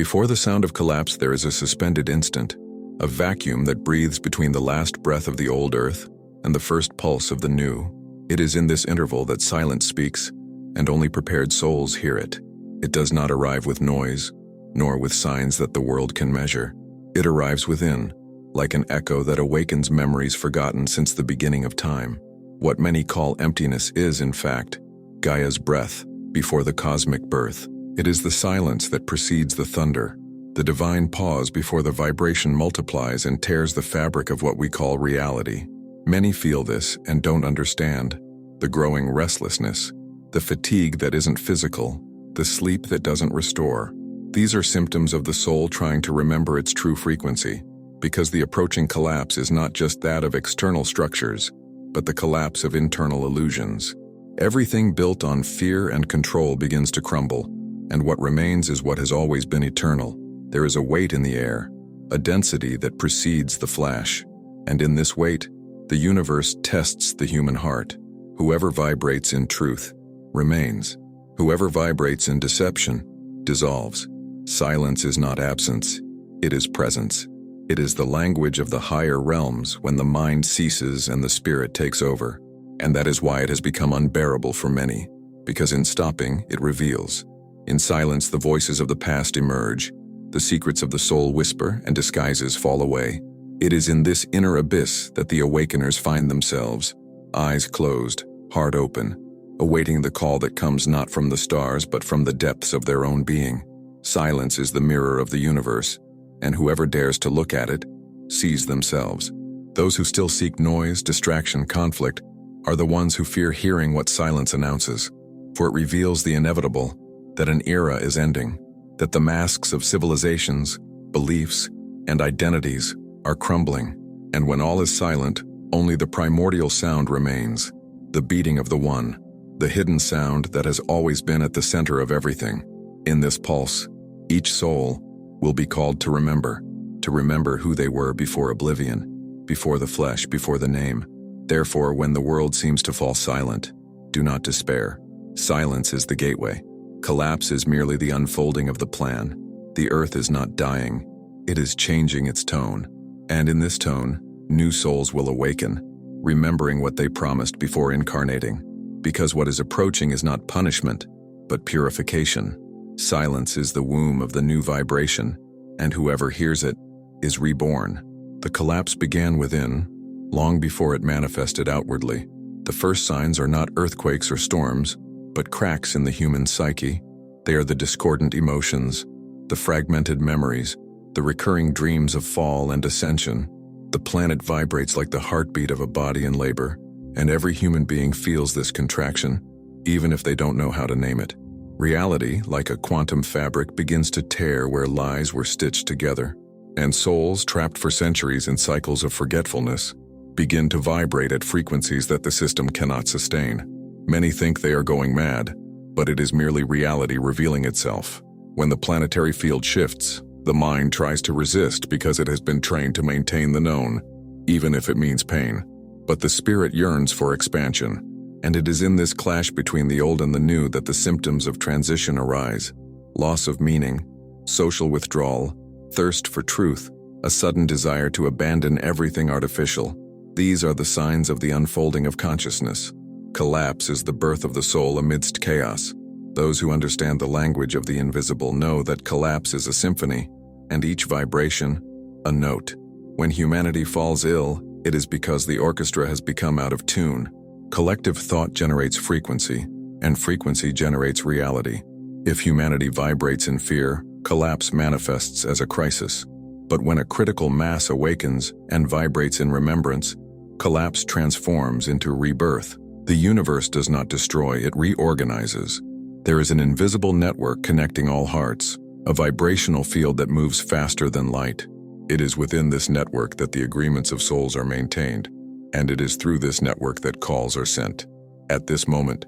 Before the sound of collapse, there is a suspended instant, a vacuum that breathes between the last breath of the old earth and the first pulse of the new. It is in this interval that silence speaks, and only prepared souls hear it. It does not arrive with noise, nor with signs that the world can measure. It arrives within, like an echo that awakens memories forgotten since the beginning of time. What many call emptiness is, in fact, Gaia's breath before the cosmic birth. It is the silence that precedes the thunder, the divine pause before the vibration multiplies and tears the fabric of what we call reality. Many feel this and don't understand. The growing restlessness, the fatigue that isn't physical, the sleep that doesn't restore. These are symptoms of the soul trying to remember its true frequency, because the approaching collapse is not just that of external structures, but the collapse of internal illusions. Everything built on fear and control begins to crumble, and what remains is what has always been eternal. There is a weight in the air, a density that precedes the flash, and in this weight, the universe tests the human heart. Whoever vibrates in truth remains. Whoever vibrates in deception dissolves. Silence is not absence, it is presence. It is the language of the higher realms when the mind ceases and the spirit takes over. And that is why it has become unbearable for many, because in stopping, it reveals. In silence, the voices of the past emerge, the secrets of the soul whisper, and disguises fall away. It is in this inner abyss that the awakeners find themselves, eyes closed, heart open, awaiting the call that comes not from the stars but from the depths of their own being. Silence is the mirror of the universe, and whoever dares to look at it sees themselves. Those who still seek noise, distraction, conflict are the ones who fear hearing what silence announces, for it reveals the inevitable, that an era is ending, that the masks of civilizations, beliefs, and identities are crumbling, and when all is silent, only the primordial sound remains, the beating of the one, the hidden sound that has always been at the center of everything. In this pulse, each soul will be called to remember who they were before oblivion, before the flesh, before the name. Therefore, when the world seems to fall silent, do not despair. Silence is the gateway. Collapse is merely the unfolding of the plan. The earth is not dying, it is changing its tone. And in this tone, new souls will awaken, remembering what they promised before incarnating. Because what is approaching is not punishment, but purification. Silence is the womb of the new vibration, and whoever hears it is reborn. The collapse began within, long before it manifested outwardly. The first signs are not earthquakes or storms, but cracks in the human psyche. They are the discordant emotions, the fragmented memories, the recurring dreams of fall and ascension. The planet vibrates like the heartbeat of a body in labor, and every human being feels this contraction, even if they don't know how to name it. Reality, like a quantum fabric, begins to tear where lies were stitched together, and souls, trapped for centuries in cycles of forgetfulness, begin to vibrate at frequencies that the system cannot sustain. Many think they are going mad, but it is merely reality revealing itself. When the planetary field shifts, the mind tries to resist because it has been trained to maintain the known, even if it means pain. But the spirit yearns for expansion, and it is in this clash between the old and the new that the symptoms of transition arise. Loss of meaning, social withdrawal, thirst for truth, a sudden desire to abandon everything artificial. These are the signs of the unfolding of consciousness. Collapse is the birth of the soul amidst chaos. Those who understand the language of the invisible know that collapse is a symphony, and each vibration, a note. When humanity falls ill, it is because the orchestra has become out of tune. Collective thought generates frequency, and frequency generates reality. If humanity vibrates in fear, collapse manifests as a crisis. But when a critical mass awakens and vibrates in remembrance, collapse transforms into rebirth. The universe does not destroy, it reorganizes. There is an invisible network connecting all hearts, a vibrational field that moves faster than light. It is within this network that the agreements of souls are maintained, and it is through this network that calls are sent. At this moment,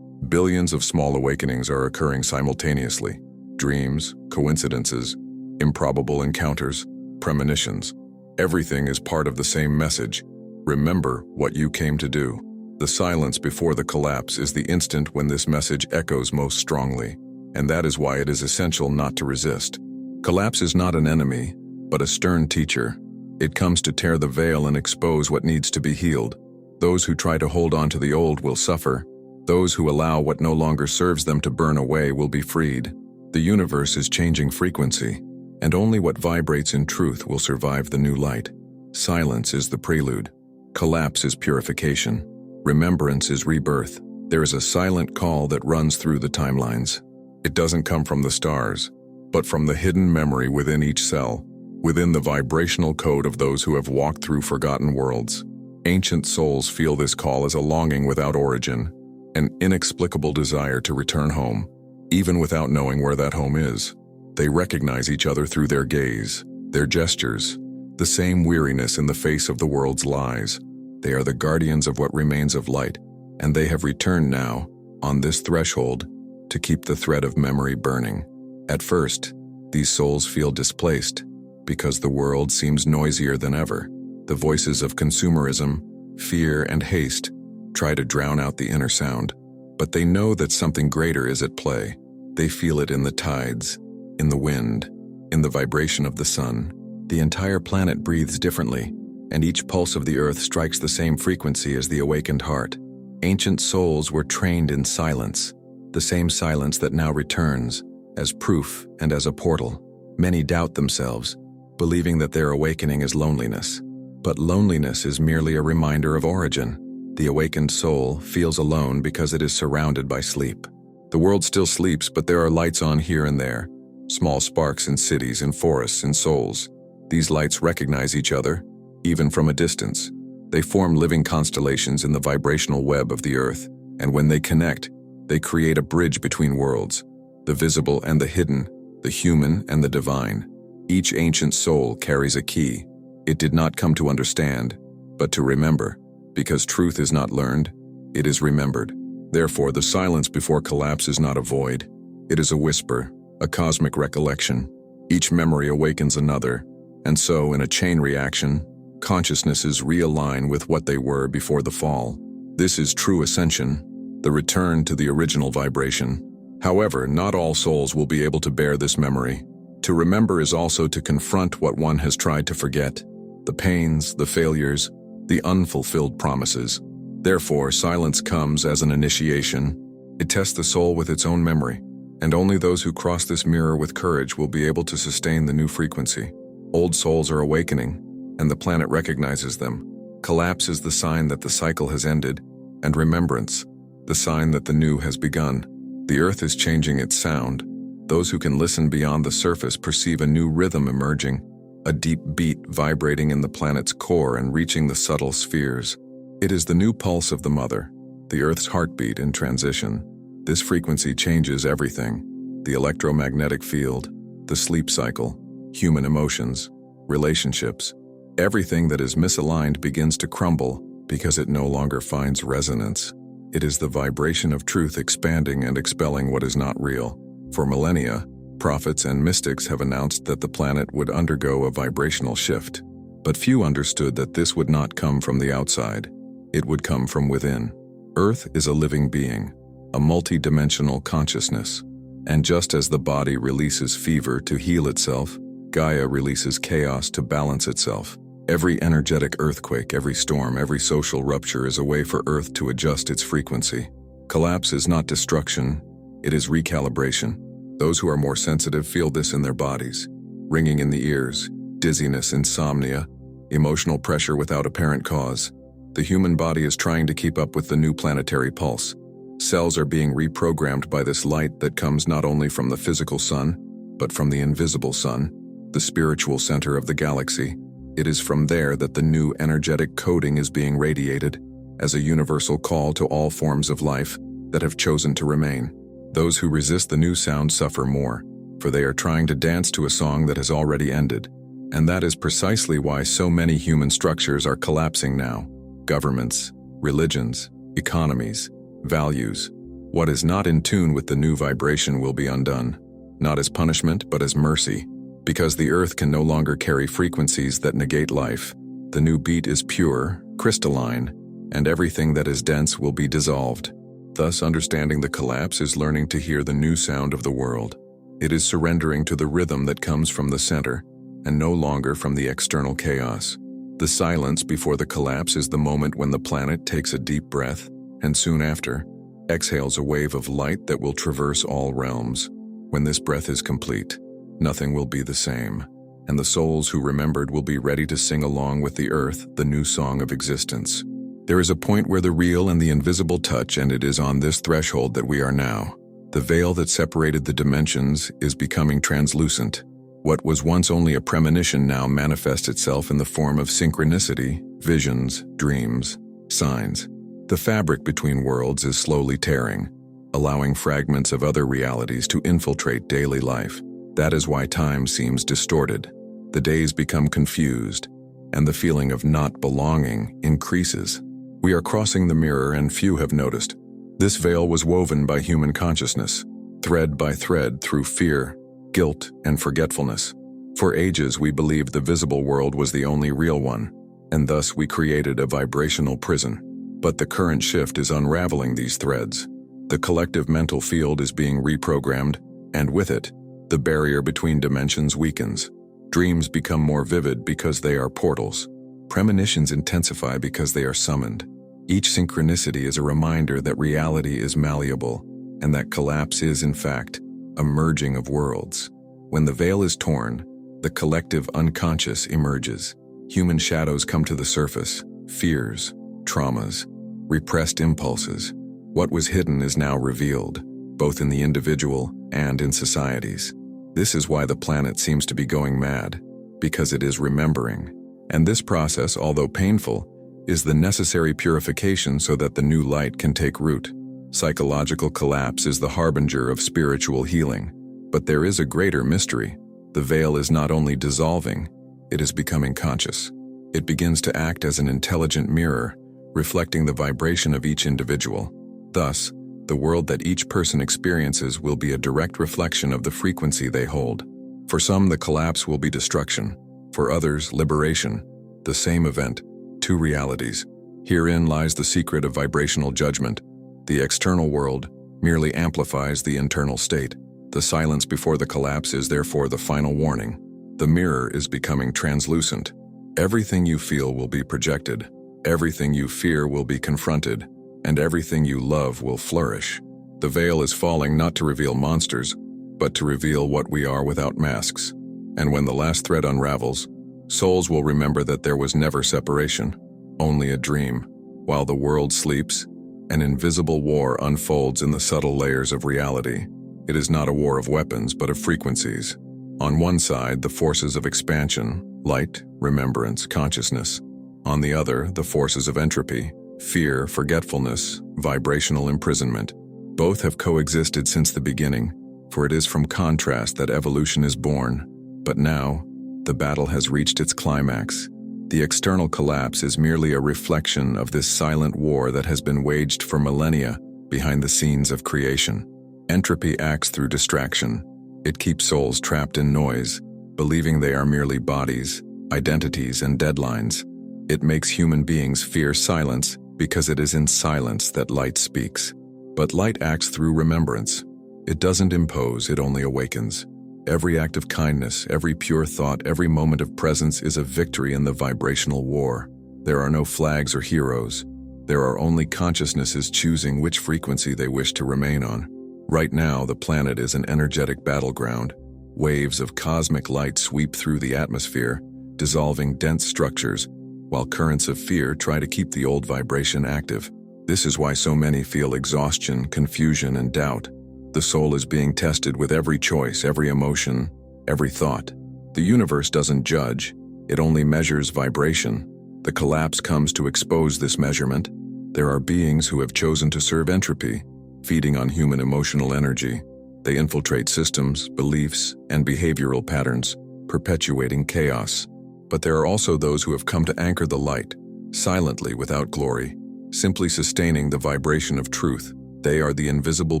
billions of small awakenings are occurring simultaneously. Dreams, coincidences, improbable encounters, premonitions. Everything is part of the same message. Remember what you came to do. The silence before the collapse is the instant when this message echoes most strongly, and that is why it is essential not to resist. Collapse is not an enemy, but a stern teacher. It comes to tear the veil and expose what needs to be healed. Those who try to hold on to the old will suffer. Those who allow what no longer serves them to burn away will be freed. The universe is changing frequency, and only what vibrates in truth will survive the new light. Silence is the prelude. Collapse is purification. Remembrance is rebirth. There is a silent call that runs through the timelines. It doesn't come from the stars, but from the hidden memory within each cell, within the vibrational code of those who have walked through forgotten worlds. Ancient souls feel this call as a longing without origin, an inexplicable desire to return home, even without knowing where that home is. They recognize each other through their gaze, their gestures, the same weariness in the face of the world's lies. They are the guardians of what remains of light, and they have returned now, on this threshold, to keep the thread of memory burning. At first, these souls feel displaced, because the world seems noisier than ever. The voices of consumerism, fear, and haste try to drown out the inner sound. But they know that something greater is at play. They feel it in the tides, in the wind, in the vibration of the sun. The entire planet breathes differently, and each pulse of the earth strikes the same frequency as the awakened heart. Ancient souls were trained in silence, the same silence that now returns, as proof and as a portal. Many doubt themselves, believing that their awakening is loneliness. But loneliness is merely a reminder of origin. The awakened soul feels alone because it is surrounded by sleep. The world still sleeps, but there are lights on here and there. Small sparks in cities, in forests, in souls. These lights recognize each other, even from a distance. They form living constellations in the vibrational web of the earth, and when they connect, they create a bridge between worlds, the visible and the hidden, the human and the divine. Each ancient soul carries a key. It did not come to understand, but to remember, because truth is not learned, it is remembered. Therefore, the silence before collapse is not a void. It is a whisper, a cosmic recollection. Each memory awakens another, and so, in a chain reaction, consciousnesses realign with what they were before the fall. This is true ascension, the return to the original vibration. However, not all souls will be able to bear this memory. To remember is also to confront what one has tried to forget, the pains, the failures, the unfulfilled promises. Therefore, silence comes as an initiation. It tests the soul with its own memory, and only those who cross this mirror with courage will be able to sustain the new frequency. Old souls are awakening, and the planet recognizes them. Collapse is the sign that the cycle has ended, and remembrance, the sign that the new has begun. The earth is changing its sound. Those who can listen beyond the surface perceive a new rhythm emerging, a deep beat vibrating in the planet's core and reaching the subtle spheres. It is the new pulse of the mother, the earth's heartbeat in transition. This frequency changes everything: the electromagnetic field, the sleep cycle, human emotions, relationships. Everything that is misaligned begins to crumble because it no longer finds resonance. It is the vibration of truth expanding and expelling what is not real. For millennia, prophets and mystics have announced that the planet would undergo a vibrational shift. But few understood that this would not come from the outside. It would come from within. Earth is a living being, a multi-dimensional consciousness. And just as the body releases fever to heal itself, Gaia releases chaos to balance itself. Every energetic earthquake, every storm, every social rupture is a way for Earth to adjust its frequency. Collapse is not destruction, it is recalibration. Those who are more sensitive feel this in their bodies. Ringing in the ears, dizziness, insomnia, emotional pressure without apparent cause. The human body is trying to keep up with the new planetary pulse. Cells are being reprogrammed by this light that comes not only from the physical sun, but from the invisible sun, the spiritual center of the galaxy. It is from there that the new energetic coding is being radiated, as a universal call to all forms of life that have chosen to remain. Those who resist the new sound suffer more, for they are trying to dance to a song that has already ended. And that is precisely why so many human structures are collapsing now. Governments, religions, economies, values. What is not in tune with the new vibration will be undone, not as punishment but as mercy. Because the earth can no longer carry frequencies that negate life, the new beat is pure, crystalline, and everything that is dense will be dissolved. Thus, understanding the collapse is learning to hear the new sound of the world. It is surrendering to the rhythm that comes from the center, and no longer from the external chaos. The silence before the collapse is the moment when the planet takes a deep breath, and soon after, exhales a wave of light that will traverse all realms. When this breath is complete, nothing will be the same, and the souls who remembered will be ready to sing along with the earth the new song of existence. There is a point where the real and the invisible touch, and it is on this threshold that we are now. The veil that separated the dimensions is becoming translucent. What was once only a premonition now manifests itself in the form of synchronicity, visions, dreams, signs. The fabric between worlds is slowly tearing, allowing fragments of other realities to infiltrate daily life. That is why time seems distorted. The days become confused, and the feeling of not belonging increases. We are crossing the mirror, and few have noticed. This veil was woven by human consciousness, thread by thread through fear, guilt, and forgetfulness. For ages we believed the visible world was the only real one, and thus we created a vibrational prison. But the current shift is unraveling these threads. The collective mental field is being reprogrammed, and with it, the barrier between dimensions weakens. Dreams become more vivid because they are portals. Premonitions intensify because they are summoned. Each synchronicity is a reminder that reality is malleable, and that collapse is, in fact, a merging of worlds. When the veil is torn, the collective unconscious emerges. Human shadows come to the surface, fears, traumas, repressed impulses. What was hidden is now revealed, both in the individual and in societies. This is why the planet seems to be going mad, because it is remembering. And this process, although painful, is the necessary purification so that the new light can take root. Psychological collapse is the harbinger of spiritual healing. But there is a greater mystery. The veil is not only dissolving, it is becoming conscious. It begins to act as an intelligent mirror, reflecting the vibration of each individual. Thus, the world that each person experiences will be a direct reflection of the frequency they hold. For some, the collapse will be destruction. For others, liberation. The same event, two realities. Herein lies the secret of vibrational judgment. The external world merely amplifies the internal state. The silence before the collapse is therefore the final warning. The mirror is becoming translucent. Everything you feel will be projected. Everything you fear will be confronted. And everything you love will flourish. The veil is falling not to reveal monsters, but to reveal what we are without masks. And when the last thread unravels, souls will remember that there was never separation, only a dream. While the world sleeps, an invisible war unfolds in the subtle layers of reality. It is not a war of weapons, but of frequencies. On one side, the forces of expansion, light, remembrance, consciousness. On the other, the forces of entropy, fear, forgetfulness, vibrational imprisonment. Both have coexisted since the beginning, for it is from contrast that evolution is born. But now, the battle has reached its climax. The external collapse is merely a reflection of this silent war that has been waged for millennia behind the scenes of creation. Entropy acts through distraction. It keeps souls trapped in noise, believing they are merely bodies, identities, and deadlines. It makes human beings fear silence because it is in silence that light speaks. But light acts through remembrance. It doesn't impose, it only awakens. Every act of kindness, every pure thought, every moment of presence is a victory in the vibrational war. There are no flags or heroes. There are only consciousnesses choosing which frequency they wish to remain on. Right now, the planet is an energetic battleground. Waves of cosmic light sweep through the atmosphere, dissolving dense structures, while currents of fear try to keep the old vibration active. This is why so many feel exhaustion, confusion, and doubt. The soul is being tested with every choice, every emotion, every thought. The universe doesn't judge, it only measures vibration. The collapse comes to expose this measurement. There are beings who have chosen to serve entropy, feeding on human emotional energy. They infiltrate systems, beliefs, and behavioral patterns, perpetuating chaos. But there are also those who have come to anchor the light, silently without glory, simply sustaining the vibration of truth. They are the invisible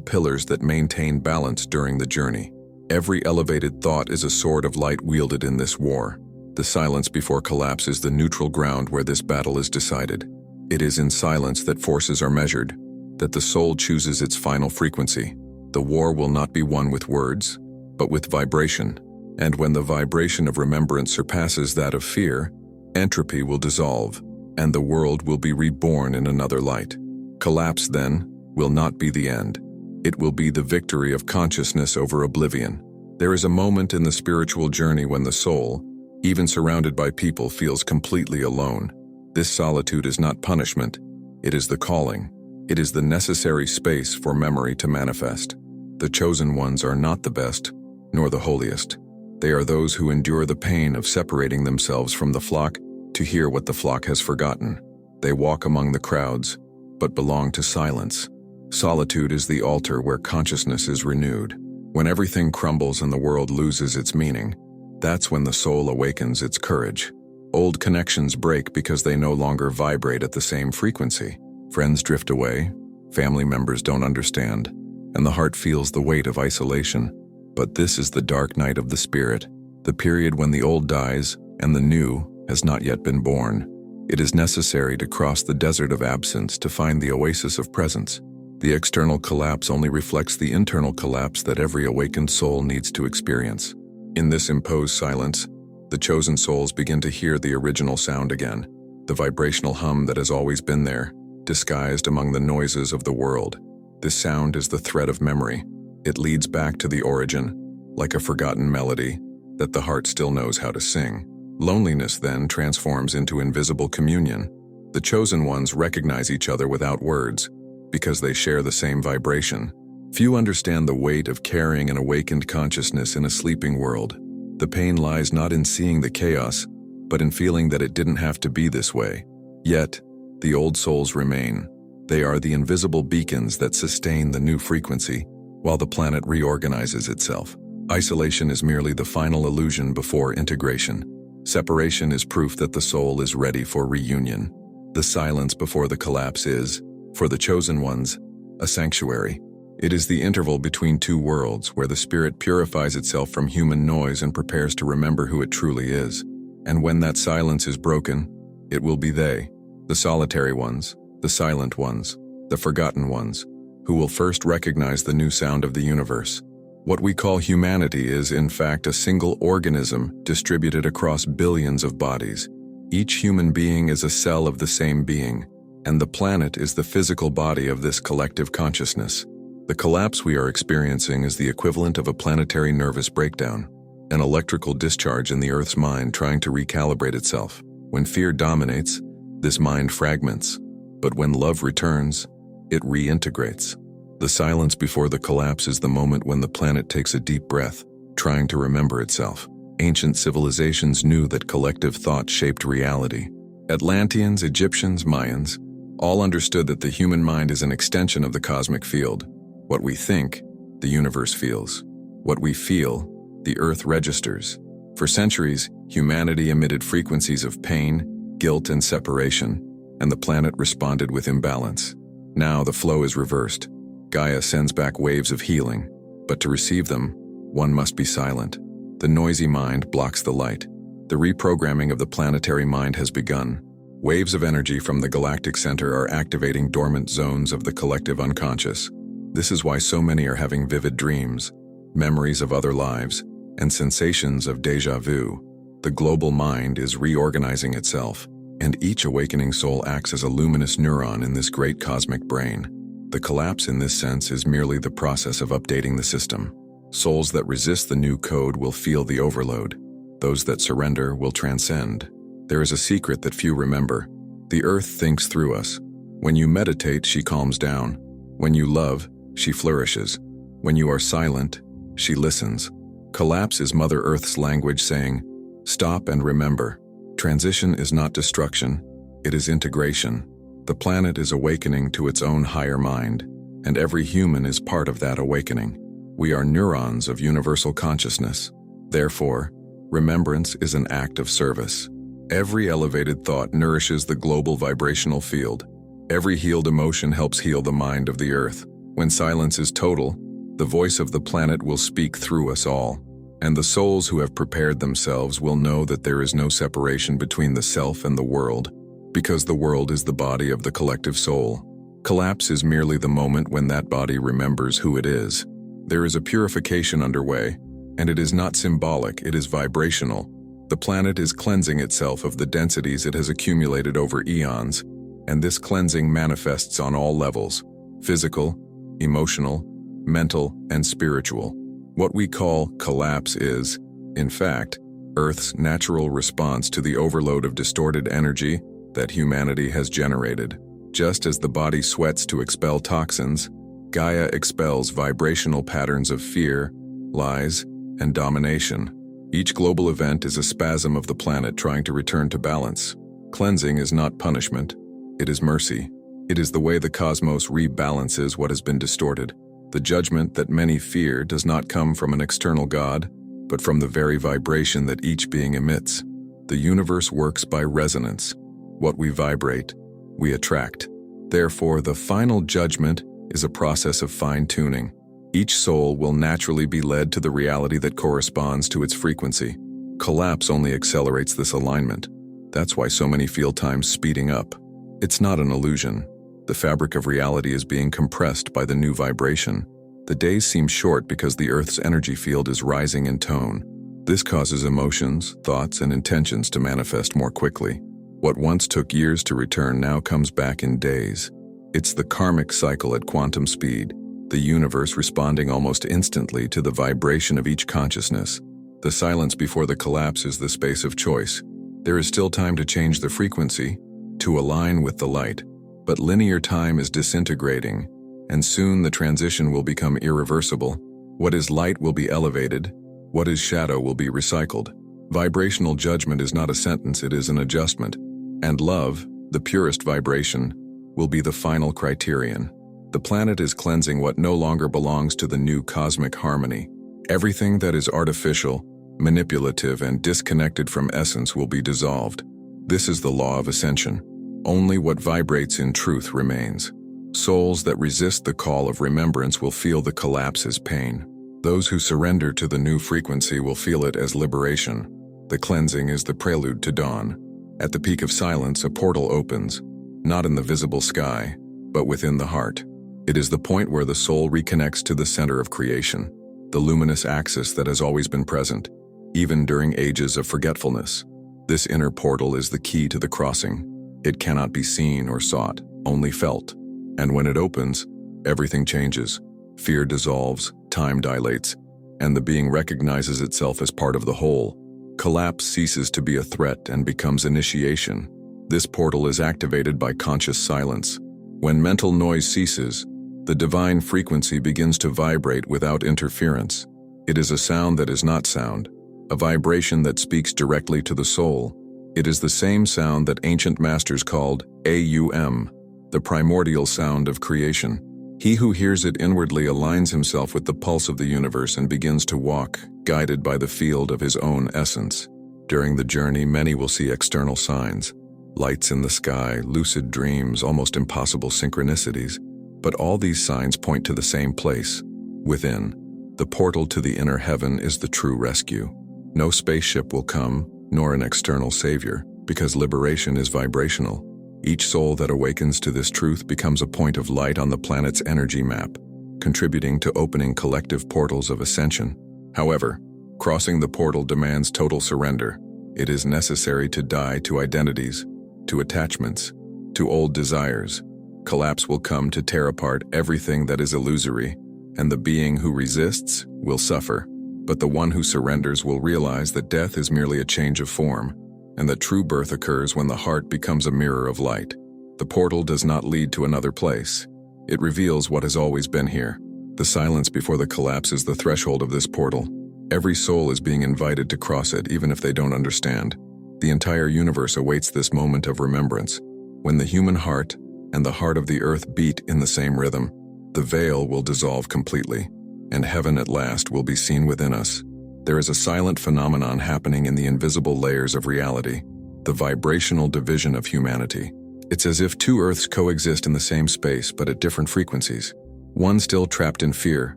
pillars that maintain balance during the journey. Every elevated thought is a sword of light wielded in this war. The silence before collapse is the neutral ground where this battle is decided. It is in silence that forces are measured, that the soul chooses its final frequency. The war will not be won with words, but with vibration. And when the vibration of remembrance surpasses that of fear, entropy will dissolve, and the world will be reborn in another light. Collapse, then, will not be the end. It will be the victory of consciousness over oblivion. There is a moment in the spiritual journey when the soul, even surrounded by people, feels completely alone. This solitude is not punishment. It is the calling. It is the necessary space for memory to manifest. The chosen ones are not the best, nor the holiest. They are those who endure the pain of separating themselves from the flock to hear what the flock has forgotten. They walk among the crowds, but belong to silence. Solitude is the altar where consciousness is renewed. When everything crumbles and the world loses its meaning, that's when the soul awakens its courage. Old connections break because they no longer vibrate at the same frequency. Friends drift away, family members don't understand, and the heart feels the weight of isolation. But this is the dark night of the spirit, the period when the old dies and the new has not yet been born. It is necessary to cross the desert of absence to find the oasis of presence. The external collapse only reflects the internal collapse that every awakened soul needs to experience. In this imposed silence, the chosen souls begin to hear the original sound again, the vibrational hum that has always been there, disguised among the noises of the world. This sound is the thread of memory. It leads back to the origin, like a forgotten melody that the heart still knows how to sing. Loneliness then transforms into invisible communion. The chosen ones recognize each other without words, because they share the same vibration. Few understand the weight of carrying an awakened consciousness in a sleeping world. The pain lies not in seeing the chaos, but in feeling that it didn't have to be this way. Yet, the old souls remain. They are the invisible beacons that sustain the new frequency, while the planet reorganizes itself. Isolation is merely the final illusion before integration. Separation is proof that the soul is ready for reunion. The silence before the collapse is, for the chosen ones, a sanctuary. It is the interval between two worlds where the spirit purifies itself from human noise and prepares to remember who it truly is. And when that silence is broken, it will be they, the solitary ones, the silent ones, the forgotten ones, who will first recognize the new sound of the universe. What we call humanity is, in fact, a single organism distributed across billions of bodies. Each human being is a cell of the same being, and the planet is the physical body of this collective consciousness. The collapse we are experiencing is the equivalent of a planetary nervous breakdown, an electrical discharge in the Earth's mind trying to recalibrate itself. When fear dominates, this mind fragments, but when love returns, it reintegrates. The silence before the collapse is the moment when the planet takes a deep breath, trying to remember itself. Ancient civilizations knew that collective thought shaped reality. Atlanteans, Egyptians, Mayans, all understood that the human mind is an extension of the cosmic field. What we think, the universe feels. What we feel, the Earth registers. For centuries, humanity emitted frequencies of pain, guilt, and separation, and the planet responded with imbalance. Now the flow is reversed. Gaia sends back waves of healing, but to receive them, one must be silent. The noisy mind blocks the light. The reprogramming of the planetary mind has begun. Waves of energy from the galactic center are activating dormant zones of the collective unconscious. This is why so many are having vivid dreams, memories of other lives, and sensations of déjà vu. The global mind is reorganizing itself, and each awakening soul acts as a luminous neuron in this great cosmic brain. The collapse in this sense is merely the process of updating the system. Souls that resist the new code will feel the overload. Those that surrender will transcend. There is a secret that few remember. The Earth thinks through us. When you meditate, she calms down. When you love, she flourishes. When you are silent, she listens. Collapse is Mother Earth's language saying, "Stop and remember." Transition is not destruction, it is integration. The planet is awakening to its own higher mind, and every human is part of that awakening. We are neurons of universal consciousness. Therefore, remembrance is an act of service. Every elevated thought nourishes the global vibrational field. Every healed emotion helps heal the mind of the Earth. When silence is total, the voice of the planet will speak through us all, and the souls who have prepared themselves will know that there is no separation between the self and the world, because the world is the body of the collective soul. Collapse is merely the moment when that body remembers who it is. There is a purification underway, And it is not symbolic, it is vibrational. The planet is cleansing itself of the densities it has accumulated over eons, and this cleansing manifests on all levels: physical, emotional, mental, and spiritual. What we call collapse is, in fact, Earth's natural response to the overload of distorted energy that humanity has generated. Just as the body sweats to expel toxins, Gaia expels vibrational patterns of fear, lies, and domination. Each global event is a spasm of the planet trying to return to balance. Cleansing is not punishment, it is mercy. It is the way the cosmos rebalances what has been distorted. The judgment that many fear does not come from an external God, but from the very vibration that each being emits. The universe works by resonance. What we vibrate, we attract. Therefore, the final judgment is a process of fine-tuning. Each soul will naturally be led to the reality that corresponds to its frequency. Collapse only accelerates this alignment. That's why so many feel time speeding up. It's not an illusion. The fabric of reality is being compressed by the new vibration. The days seem short because the Earth's energy field is rising in tone. This causes emotions, thoughts, and intentions to manifest more quickly. What once took years to return now comes back in days. It's the karmic cycle at quantum speed, the universe responding almost instantly to the vibration of each consciousness. The silence before the collapse is the space of choice. There is still time to change the frequency, to align with the light, but linear time is disintegrating, and soon the transition will become irreversible. What is light will be elevated, what is shadow will be recycled. Vibrational judgment is not a sentence, it is an adjustment. And love, the purest vibration, will be the final criterion. The planet is cleansing what no longer belongs to the new cosmic harmony. Everything that is artificial, manipulative, and disconnected from essence will be dissolved. This is the law of ascension. Only what vibrates in truth remains. Souls that resist the call of remembrance will feel the collapse as pain. Those who surrender to the new frequency will feel it as liberation. The cleansing is the prelude to dawn. At the peak of silence, a portal opens, not in the visible sky, but within the heart. It is the point where the soul reconnects to the center of creation, the luminous axis that has always been present, even during ages of forgetfulness. This inner portal is the key to the crossing. It cannot be seen or sought, only felt. And when it opens, everything changes. Fear dissolves, time dilates, and the being recognizes itself as part of the whole. Collapse ceases to be a threat and becomes initiation. This portal is activated by conscious silence. When mental noise ceases, the divine frequency begins to vibrate without interference. It is a sound that is not sound, a vibration that speaks directly to the soul. It is the same sound that ancient masters called Aum, the primordial sound of creation. He who hears it inwardly aligns himself with the pulse of the universe and begins to walk, guided by the field of his own essence. During the journey, many will see external signs, lights in the sky, lucid dreams, almost impossible synchronicities. But all these signs point to the same place. Within, the portal to the inner heaven is the true rescue. No spaceship will come, nor an external savior, because liberation is vibrational. Each soul that awakens to this truth becomes a point of light on the planet's energy map, contributing to opening collective portals of ascension. However, crossing the portal demands total surrender. It is necessary to die to identities, to attachments, to old desires. Collapse will come to tear apart everything that is illusory, and the being who resists will suffer. But the one who surrenders will realize that death is merely a change of form, and that true birth occurs when the heart becomes a mirror of light. The portal does not lead to another place. It reveals what has always been here. The silence before the collapse is the threshold of this portal. Every soul is being invited to cross it, even if they don't understand. The entire universe awaits this moment of remembrance. When the human heart and the heart of the earth beat in the same rhythm, the veil will dissolve completely, and heaven at last will be seen within us. There is a silent phenomenon happening in the invisible layers of reality, the vibrational division of humanity. It's as if two earths coexist in the same space but at different frequencies. One still trapped in fear,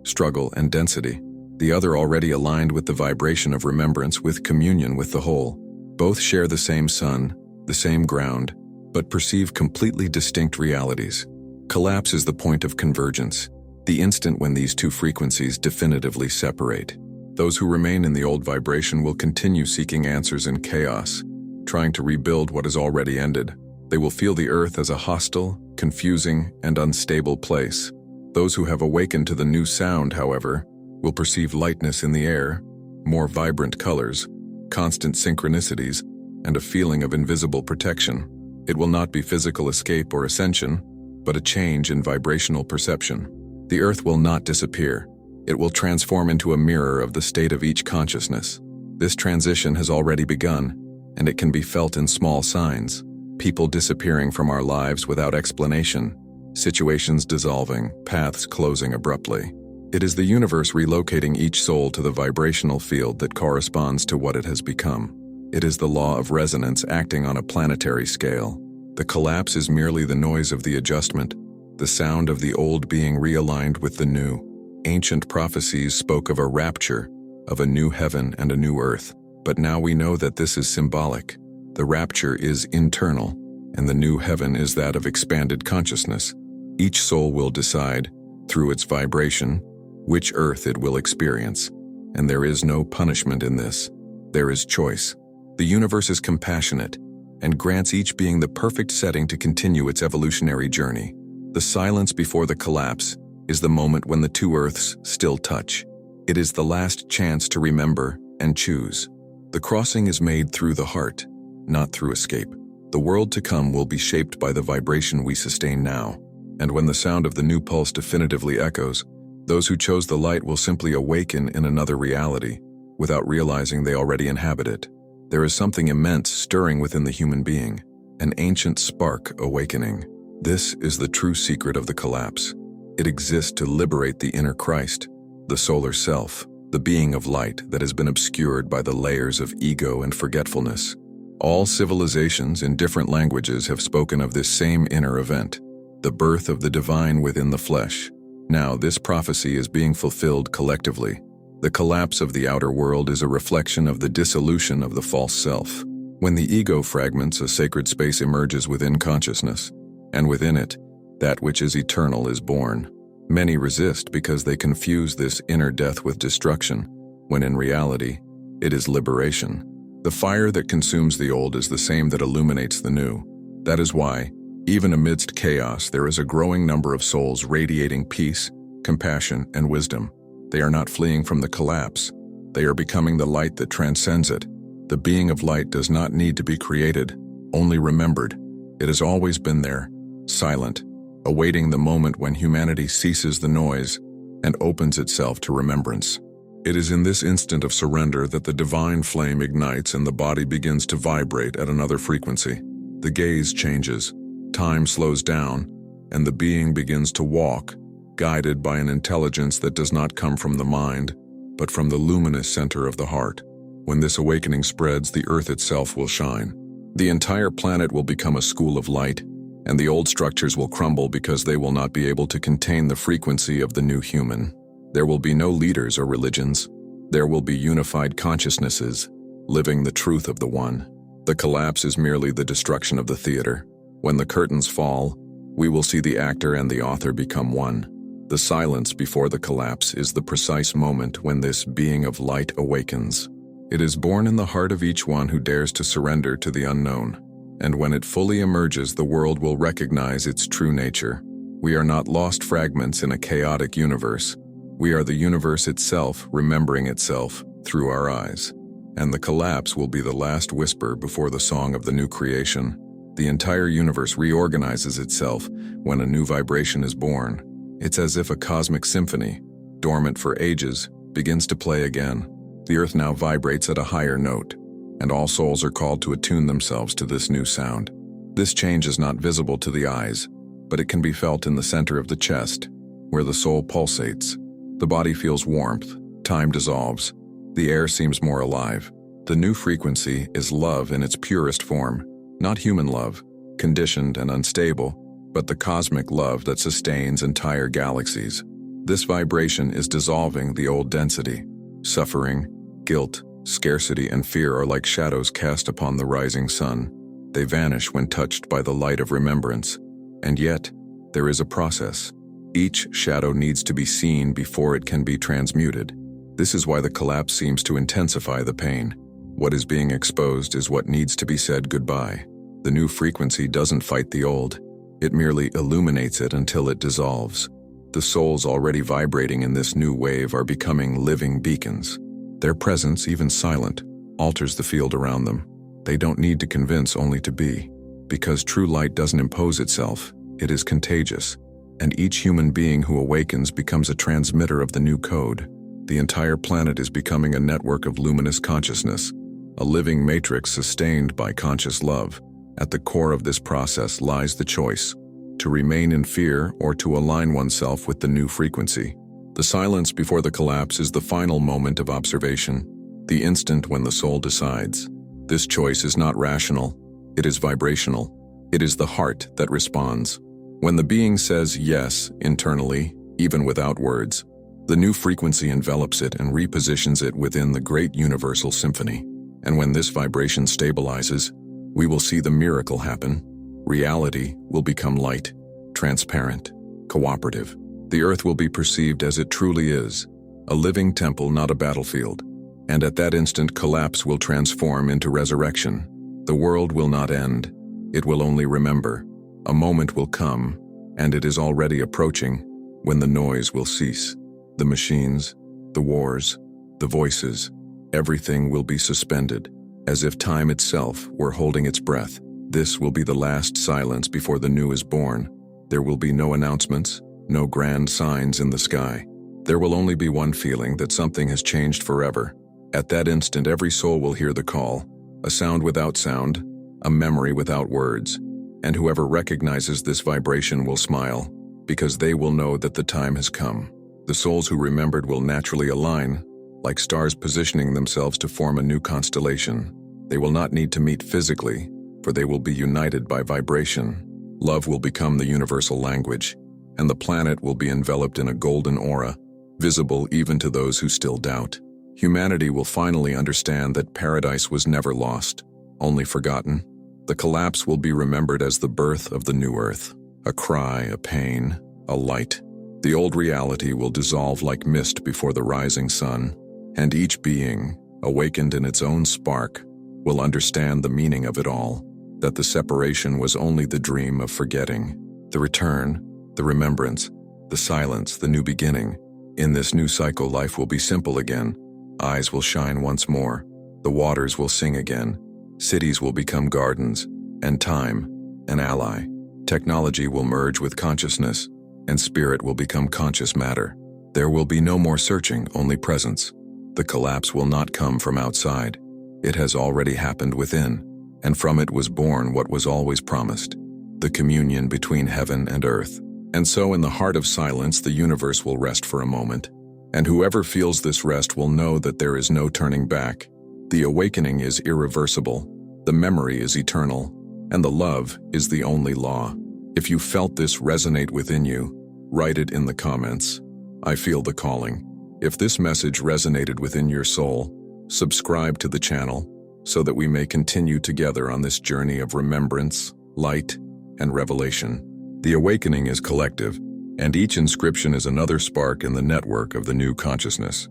struggle, and density. The other already aligned with the vibration of remembrance, with communion with the whole. Both share the same sun, the same ground, but perceive completely distinct realities. Collapse is the point of convergence, the instant when these two frequencies definitively separate. Those who remain in the old vibration will continue seeking answers in chaos, trying to rebuild what has already ended. They will feel the earth as a hostile, confusing, and unstable place. Those who have awakened to the new sound, however, will perceive lightness in the air, more vibrant colors, constant synchronicities, and a feeling of invisible protection. It will not be physical escape or ascension, but a change in vibrational perception. The earth will not disappear. It will transform into a mirror of the state of each consciousness. This transition has already begun, and it can be felt in small signs. People disappearing from our lives without explanation, situations dissolving, paths closing abruptly. It is the universe relocating each soul to the vibrational field that corresponds to what it has become. It is the law of resonance acting on a planetary scale. The collapse is merely the noise of the adjustment, the sound of the old being realigned with the new. Ancient prophecies spoke of a rapture, of a new heaven and a new earth, but now we know that this is symbolic. The rapture is internal, and the new heaven is that of expanded consciousness. Each soul will decide, through its vibration, which earth it will experience, and there is no punishment in this. There is choice. The universe is compassionate, and grants each being the perfect setting to continue its evolutionary journey. The silence before the collapse is the moment when the two earths still touch. It is the last chance to remember and choose. The crossing is made through the heart, not through escape. The world to come will be shaped by the vibration we sustain now, and when the sound of the new pulse definitively echoes, those who chose the light will simply awaken in another reality, without realizing they already inhabit it. There is something immense stirring within the human being, an ancient spark awakening. This is the true secret of the collapse. It exists to liberate the inner Christ, the solar self, the being of light that has been obscured by the layers of ego and forgetfulness. All civilizations in different languages have spoken of this same inner event, the birth of the divine within the flesh. Now, this prophecy is being fulfilled collectively. The collapse of the outer world is a reflection of the dissolution of the false self. When the ego fragments, a sacred space emerges within consciousness, and within it, that which is eternal is born. Many resist because they confuse this inner death with destruction, when in reality, it is liberation. The fire that consumes the old is the same that illuminates the new. That is why, even amidst chaos, there is a growing number of souls radiating peace, compassion, and wisdom. They are not fleeing from the collapse. They are becoming the light that transcends it. The being of light does not need to be created, only remembered. It has always been there, silent, awaiting the moment when humanity ceases the noise and opens itself to remembrance. It is in this instant of surrender that the divine flame ignites and the body begins to vibrate at another frequency. The gaze changes, time slows down, and the being begins to walk, guided by an intelligence that does not come from the mind, but from the luminous center of the heart. When this awakening spreads, the earth itself will shine. The entire planet will become a school of light, and the old structures will crumble because they will not be able to contain the frequency of the new human. There will be no leaders or religions. There will be unified consciousnesses, living the truth of the one. The collapse is merely the destruction of the theater. When the curtains fall, we will see the actor and the author become one. The silence before the collapse is the precise moment when this being of light awakens. It is born in the heart of each one who dares to surrender to the unknown. And when it fully emerges, the world will recognize its true nature. We are not lost fragments in a chaotic universe. We are the universe itself remembering itself through our eyes. And the collapse will be the last whisper before the song of the new creation. The entire universe reorganizes itself when a new vibration is born. It's as if a cosmic symphony, dormant for ages, begins to play again. The earth now vibrates at a higher note, and all souls are called to attune themselves to this new sound. This change is not visible to the eyes, but it can be felt in the center of the chest, where the soul pulsates. The body feels warmth, time dissolves, the air seems more alive. The new frequency is love in its purest form, not human love, conditioned and unstable, but the cosmic love that sustains entire galaxies. This vibration is dissolving the old density. Suffering, guilt, scarcity, and fear are like shadows cast upon the rising sun. They vanish when touched by the light of remembrance. And yet, there is a process. Each shadow needs to be seen before it can be transmuted. This is why the collapse seems to intensify the pain. What is being exposed is what needs to be said goodbye. The new frequency doesn't fight the old. It merely illuminates it until it dissolves. The souls already vibrating in this new wave are becoming living beacons. Their presence, even silent, alters the field around them. They don't need to convince, only to be. Because true light doesn't impose itself, it is contagious. And each human being who awakens becomes a transmitter of the new code. The entire planet is becoming a network of luminous consciousness, a living matrix sustained by conscious love. At the core of this process lies the choice, to remain in fear or to align oneself with the new frequency. The silence before the collapse is the final moment of observation, the instant when the soul decides. This choice is not rational, it is vibrational. It is the heart that responds. When the being says yes internally, even without words, the new frequency envelops it and repositions it within the great universal symphony. And when this vibration stabilizes, we will see the miracle happen. Reality will become light, transparent, cooperative. The earth will be perceived as it truly is, a living temple, not a battlefield. And at that instant, collapse will transform into resurrection. The world will not end, it will only remember. A moment will come, and it is already approaching, when the noise will cease. The machines, the wars, the voices, everything will be suspended, as if time itself were holding its breath. This will be the last silence before the new is born. There will be no announcements, no grand signs in the sky. There will only be one feeling, that something has changed forever. At that instant, every soul will hear the call, a sound without sound, a memory without words. And whoever recognizes this vibration will smile, because they will know that the time has come. The souls who remembered will naturally align, like stars positioning themselves to form a new constellation. They will not need to meet physically, for they will be united by vibration. Love will become the universal language, and the planet will be enveloped in a golden aura, visible even to those who still doubt. Humanity will finally understand that paradise was never lost, only forgotten. The collapse will be remembered as the birth of the new earth, a cry, a pain, a light. The old reality will dissolve like mist before the rising sun, and each being, awakened in its own spark, will understand the meaning of it all, that the separation was only the dream of forgetting. The return, the remembrance, the silence, the new beginning. In this new cycle, life will be simple again. Eyes will shine once more. The waters will sing again. Cities will become gardens, and time, an ally. Technology will merge with consciousness, and spirit will become conscious matter. There will be no more searching, only presence. The collapse will not come from outside. It has already happened within, and from it was born what was always promised, the communion between heaven and earth. And so in the heart of silence, the universe will rest for a moment, and whoever feels this rest will know that there is no turning back. The awakening is irreversible, the memory is eternal, and the love is the only law. If you felt this resonate within you, write it in the comments. I feel the calling. If this message resonated within your soul, subscribe to the channel so that we may continue together on this journey of remembrance, light, and revelation. The awakening is collective, and each inscription is another spark in the network of the new consciousness.